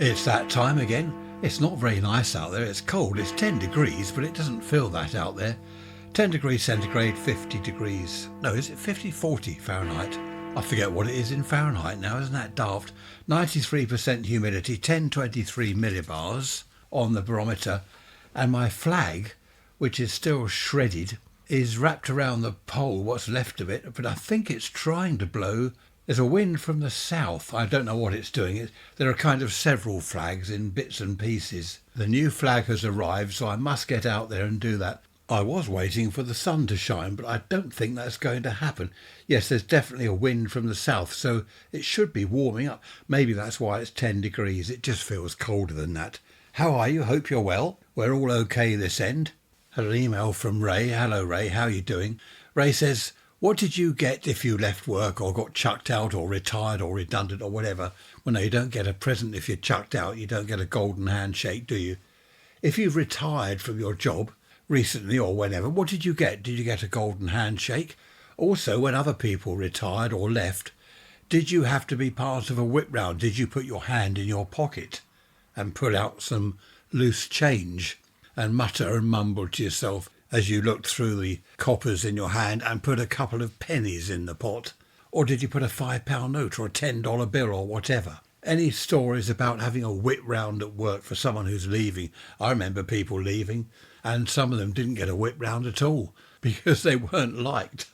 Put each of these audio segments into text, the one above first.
It's that time again. It's not very nice out there. It's cold. It's 10 degrees, but it doesn't feel that out there. 10 degrees centigrade, 50 degrees. No, is it 50, 40 Fahrenheit? I forget what it is in Fahrenheit now. Isn't that daft? 93% humidity, 1023 millibars on the barometer. And my flag, which is still shredded, is wrapped around the pole, what's left of it. But I think it's trying to blow. There's a wind from the south. I don't know what it's doing. There are kind of several flags in bits and pieces. The new flag has arrived, so I must get out there and do that. I was waiting for the sun to shine, but I don't think that's going to happen. Yes, there's definitely a wind from the south, so it should be warming up. Maybe that's why it's 10 degrees. It just feels colder than that. How are you? Hope you're well. We're all okay this end. Had an email from Ray. Hello, Ray. How are you doing? Ray says, what did you get if you left work or got chucked out or retired or redundant or whatever? Well, no, you don't get a present if you're chucked out. You don't get a golden handshake, do you? If you've retired from your job recently or whenever, what did you get? Did you get a golden handshake? Also, when other people retired or left, did you have to be part of a whip round? Did you put your hand in your pocket and pull out some loose change and mutter and mumble to yourself as you looked through the coppers in your hand and put a couple of pennies in the pot? Or did you put a £5 note or a $10 bill or whatever? Any stories about having a whip round at work for someone who's leaving? I remember people leaving and some of them didn't get a whip round at all because they weren't liked.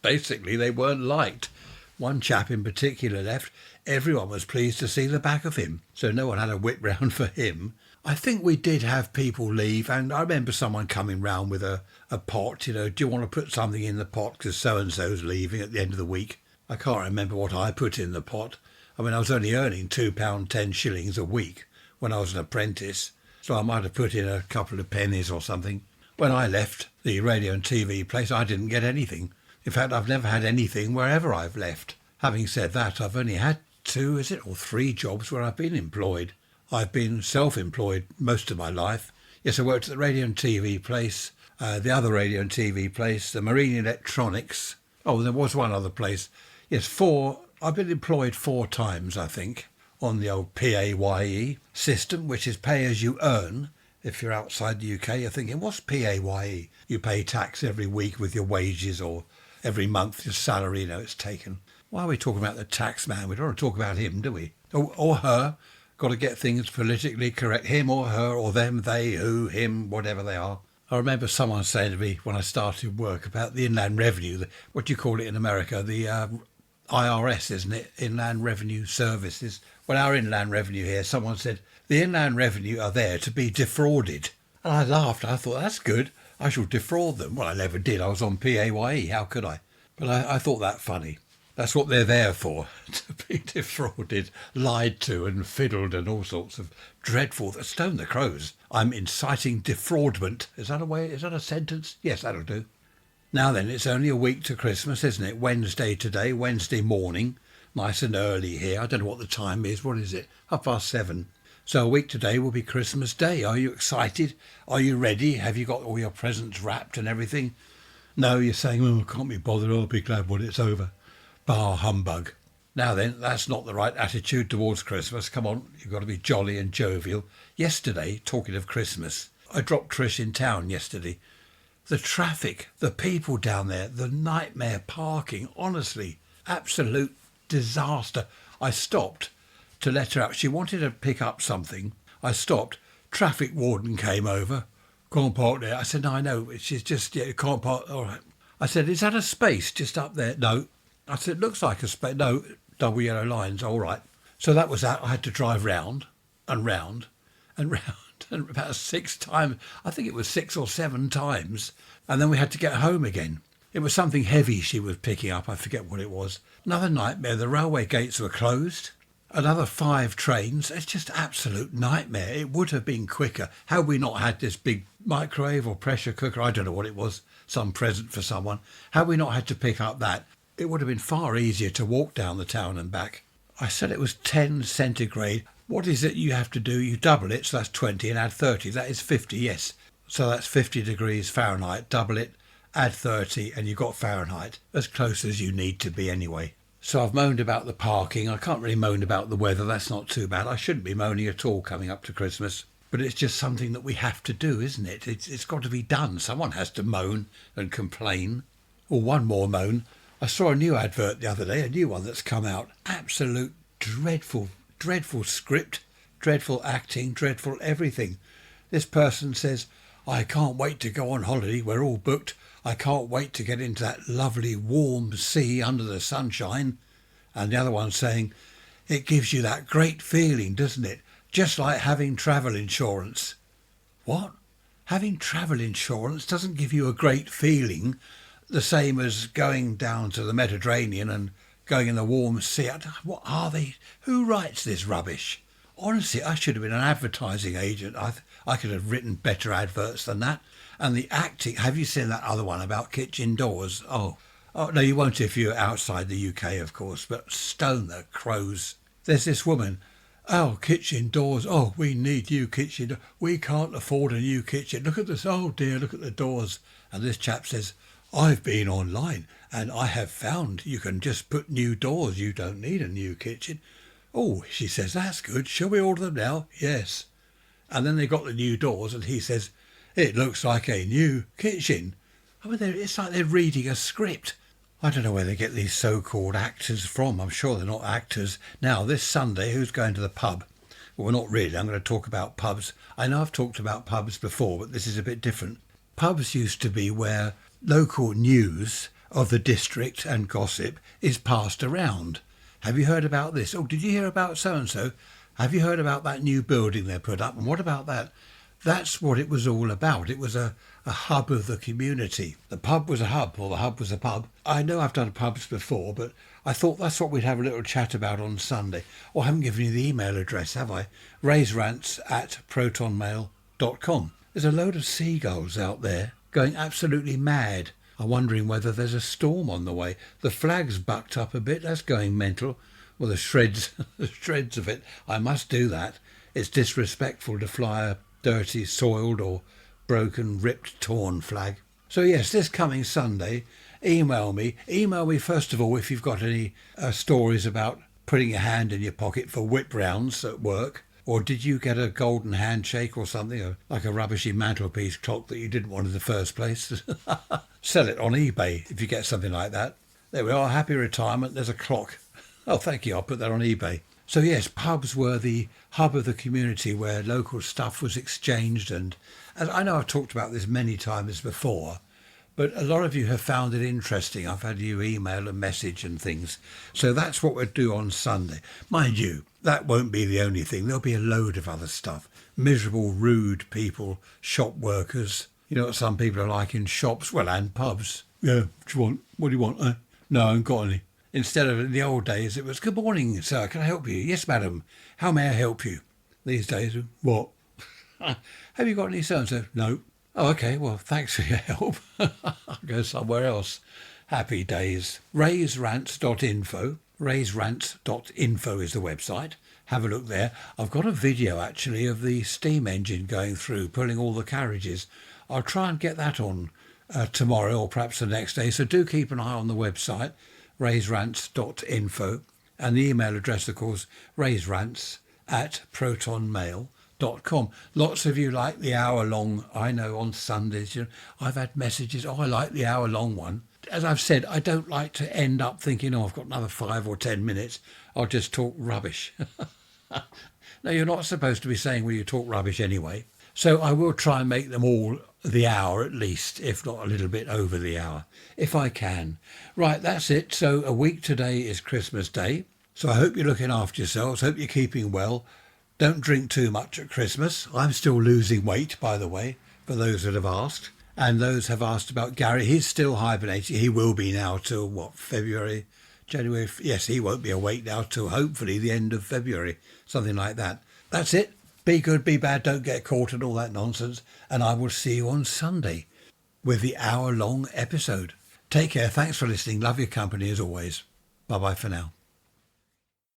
Basically, they weren't liked. One chap in particular left. Everyone was pleased to see the back of him, so no one had a whip round for him. I think we did have people leave, and I remember someone coming round with a pot, do you want to put something in the pot because so-and-so's leaving at the end of the week? I can't remember what I put in the pot. I mean, I was only earning £2.10 a week when I was an apprentice, so I might have put in a couple of pennies or something. When I left the radio and TV place, I didn't get anything. In fact, I've never had anything wherever I've left. Having said that, I've only had 2 or 3 jobs where I've been employed. I've been self-employed most of my life. Yes, I worked at the radio and TV place, the other radio and TV place, the Marine Electronics. Oh, there was one other place. Yes, 4. I've been employed 4 times, I think, on the old PAYE system, which is pay as you earn. If you're outside the UK, you're thinking, what's PAYE? You pay tax every week with your wages or every month your salary, it's taken. Why are we talking about the tax man? We don't want to talk about him, do we? Or her. Got to get things politically correct. Him or her or them, they, who, him, whatever they are. I remember someone saying to me when I started work about the Inland Revenue, what do you call it in America? The IRS, isn't it? Inland Revenue Services. Well, our Inland Revenue here, someone said, the Inland Revenue are there to be defrauded. And I laughed. I thought, that's good. I shall defraud them. Well, I never did. I was on PAYE. How could I? But I thought that funny. That's what they're there for, to be defrauded, lied to and fiddled and all sorts of dreadful... Stone the crows. I'm inciting defraudment. Is that a sentence? Yes, that'll do. Now then, it's only a week to Christmas, isn't it? Wednesday today, Wednesday morning. Nice and early here. I don't know what the time is. What is it? 7:30. So a week today will be Christmas Day. Are you excited? Are you ready? Have you got all your presents wrapped and everything? No, you're saying, oh, I can't be bothered. I'll be glad when it's over. Bah humbug. Now then, that's not the right attitude towards Christmas. Come on, you've got to be jolly and jovial. Yesterday, talking of Christmas, I dropped Trish in town yesterday. The traffic, the people down there, the nightmare parking, honestly, absolute disaster. I stopped to let her out. She wanted to pick up something. I stopped. Traffic warden came over. Can't park there. I said, no, I know. She's just, you can't park. All right. I said, is that a space just up there? No. I said, it looks like a space. No, double yellow lines. All right. So that was that. I had to drive round and round and round and about 6 times. I think it was 6 or 7 times. And then we had to get home again. It was something heavy she was picking up. I forget what it was. Another nightmare. The railway gates were closed. Another 5 trains. It's just absolute nightmare. It would have been quicker had we not had this big microwave or pressure cooker. I don't know what it was. Some present for someone. Had we not had to pick up that, it would have been far easier to walk down the town and back. I said it was 10 centigrade. What is it you have to do? You double it, so that's 20, and add 30. That is 50, yes. So that's 50 degrees Fahrenheit. Double it, add 30, and you've got Fahrenheit. As close as you need to be anyway. So I've moaned about the parking. I can't really moan about the weather. That's not too bad. I shouldn't be moaning at all coming up to Christmas. But it's just something that we have to do, isn't it? It's got to be done. Someone has to moan and complain. Or one more moan. I saw a new advert the other day, a new one that's come out. Absolute dreadful, dreadful script, dreadful acting, dreadful everything. This person says, I can't wait to go on holiday. We're all booked. I can't wait to get into that lovely warm sea under the sunshine. And the other one's saying, it gives you that great feeling, doesn't it? Just like having travel insurance. What? Having travel insurance doesn't give you a great feeling, the same as going down to the Mediterranean and going in the warm sea. What are they? Who writes this rubbish? Honestly, I should have been an advertising agent. I could have written better adverts than that. And the acting, have you seen that other one about kitchen doors? Oh, no, you won't if you're outside the UK, of course, but stone the crows. There's this woman, oh, kitchen doors, oh, we need new kitchen doors. We can't afford a new kitchen. Look at this, oh dear, look at the doors. And this chap says, I've been online and I have found you can just put new doors. You don't need a new kitchen. Oh, she says, that's good. Shall we order them now? Yes. And then they got the new doors and he says, it looks like a new kitchen. I mean, it's like they're reading a script. I don't know where they get these so-called actors from. I'm sure they're not actors. Now, this Sunday, who's going to the pub? Well, not really. I'm going to talk about pubs. I know I've talked about pubs before, but this is a bit different. Pubs used to be where local news of the district and gossip is passed around. Have you heard about this? Oh, did you hear about so-and-so? Have you heard about that new building they put up? And what about that? That's what it was all about. It was a hub of the community. The pub was a hub, or the hub was a pub. I know I've done pubs before, but I thought that's what we'd have a little chat about on Sunday. Oh, I haven't given you the email address, have I? raiserants@protonmail.com. There's a load of seagulls out there going absolutely mad. I'm wondering whether there's a storm on the way. The flag's bucked up a bit. That's going mental. Well, the shreds of it. I must do that. It's disrespectful to fly a dirty, soiled or broken, ripped, torn flag. So yes, this coming Sunday, email me. Email me first of all if you've got any stories about putting your hand in your pocket for whip rounds at work. Or did you get a golden handshake or something, or like a rubbishy mantelpiece clock that you didn't want in the first place? Sell it on eBay if you get something like that. There we are, happy retirement, there's a clock. Oh, thank you, I'll put that on eBay. So yes, pubs were the hub of the community where local stuff was exchanged, and I know I've talked about this many times before, but a lot of you have found it interesting. I've had you email and message and things. So that's what we'll do on Sunday. Mind you, that won't be the only thing. There'll be a load of other stuff. Miserable, rude people, shop workers. You know what some people are like in shops, well, and pubs. Yeah, what do you want? What do you want? No, I haven't got any. Instead of in the old days, it was, good morning, sir, can I help you? Yes, madam. How may I help you? These days, what? Have you got any so-and-so? No. Oh, okay, well, thanks for your help. I'll go somewhere else. Happy days. raiserants.info. raiserants.info is the website. Have a look there. I've got a video, actually, of the steam engine going through, pulling all the carriages. I'll try and get that on tomorrow or perhaps the next day, so do keep an eye on the website. raiserants.info, and the email address, of course, raiserants@protonmail.com. Lots of you like the hour-long, I know on Sundays, I've had messages, oh, I like the hour-long one. As I've said, I don't like to end up thinking, oh, I've got another 5 or 10 minutes, I'll just talk rubbish. No, you're not supposed to be saying, well, you talk rubbish anyway. So I will try and make them all the hour at least, if not a little bit over the hour, if I can. Right, that's it. So a week today is Christmas Day. So I hope you're looking after yourselves. Hope you're keeping well. Don't drink too much at Christmas. I'm still losing weight, by the way, for those that have asked. And those have asked about Gary. He's still hibernating. He will be now till, what, February, January? Yes, he won't be awake now till hopefully the end of February, something like that. That's it. Be good, be bad, don't get caught and all that nonsense. And I will see you on Sunday with the hour-long episode. Take care. Thanks for listening. Love your company as always. Bye-bye for now.